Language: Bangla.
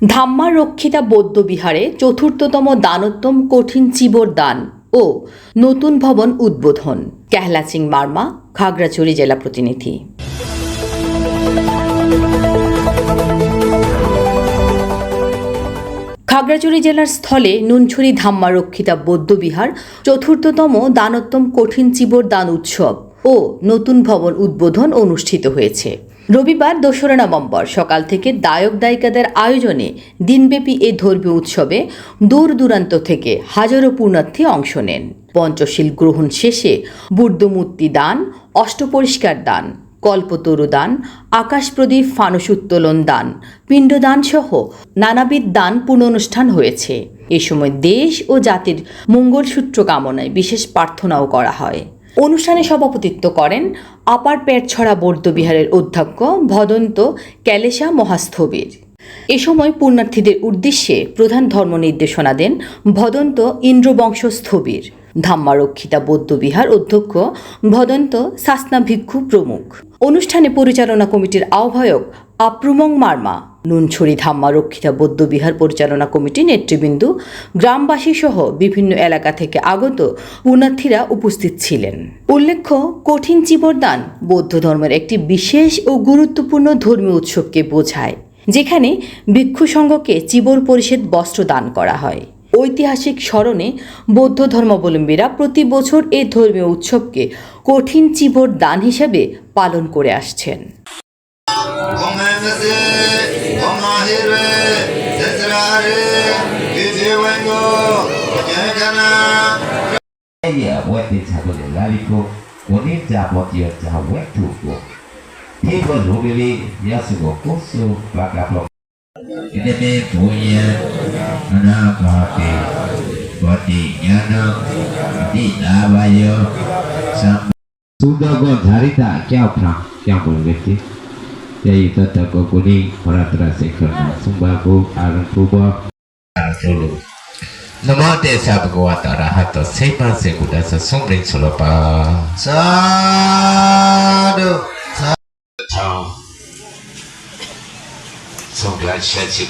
ধাম্মা রক্ষিতা বৌদ্ধবিহারে চতুর্থতম দানোত্তম কঠিন চিবর দান ও নতুন ভবন উদ্বোধন। কেহলাচিং মার্মা, খাগড়াছড়ি জেলা প্রতিনিধি। খাগড়াছড়ি জেলার স্থলে নুনছড়ি ধাম্মা রক্ষিতা বৌদ্ধবিহার চতুর্থতম দানোত্তম কঠিন চিবর দান উৎসব ও নতুন ভবন উদ্বোধন অনুষ্ঠিত হয়েছে। রবিবার ২রা নভেম্বর সকাল থেকে দায়ক দায়িকাদের আয়োজনে দিনব্যাপী এই ধর্মীয় উৎসবে দূর দূরান্ত থেকে হাজারো পুণ্যার্থী অংশ নেন। পঞ্চশীল গ্রহণ শেষে বুদ্ধমূর্তি দান, অষ্টপরিষ্কার দান, কল্পতরু দান, আকাশ প্রদীপ ফানুস উত্তোলন দান, পিণ্ডদান সহ নানাবিধ দান পুণ্যানুষ্ঠান হয়েছে। এ সময় দেশ ও জাতির মঙ্গলসূত্র কামনায় বিশেষ প্রার্থনাও করা হয়। অনুষ্ঠানে সভাপতিত্ব করেন আপার পেটছড়া বৌদ্ধবিহারের অধ্যক্ষ ভদন্ত ক্যালেশা মহাস্থবির। এ সময় পুণ্যার্থীদের উদ্দেশ্যে প্রধান ধর্ম নির্দেশনা দেন ভদন্ত ইন্দ্রবংশ স্থবির, ধাম্মা রক্ষিতা বৌদ্ধবিহার অধ্যক্ষ ভদন্ত সাসনা ভিক্ষু প্রমুখ। অনুষ্ঠানে পরিচালনা কমিটির আহ্বায়ক আপ্রুমং মার্মা, নুনছড়ি ধাম্মা রক্ষিতা বৌদ্ধবিহার পরিচালনা কমিটি নেতৃবৃন্দ, গ্রামবাসী সহ বিভিন্ন এলাকা থেকে আগত পুণ্যার্থীরা উপস্থিত ছিলেন। উল্লেখ্য, কঠিন চিবরদান বৌদ্ধ ধর্মের একটি বিশেষ ও গুরুত্বপূর্ণ ধর্মীয় উৎসবকে বোঝায়, যেখানে ভিক্ষু সংঘকে চিবর পরিষদ বস্ত্র দান করা হয়। ঐতিহাসিক স্মরণে বৌদ্ধ ধর্মাবলম্বীরা প্রতি বছর এই ধর্মীয় উৎসবকে কঠিন চিবর দান হিসেবে পালন করে আসছেন। Ini punya anak hati, bodi anak di abayo. Sudah kau cari tak kau pernah kau boleh beti. Jadi tetap kau kuning para terasa kerana sumbaku arang kubah dulu. Nama desa berkuat arah atau sema sekuda sesumring solopa. Sadu. Songlan 学习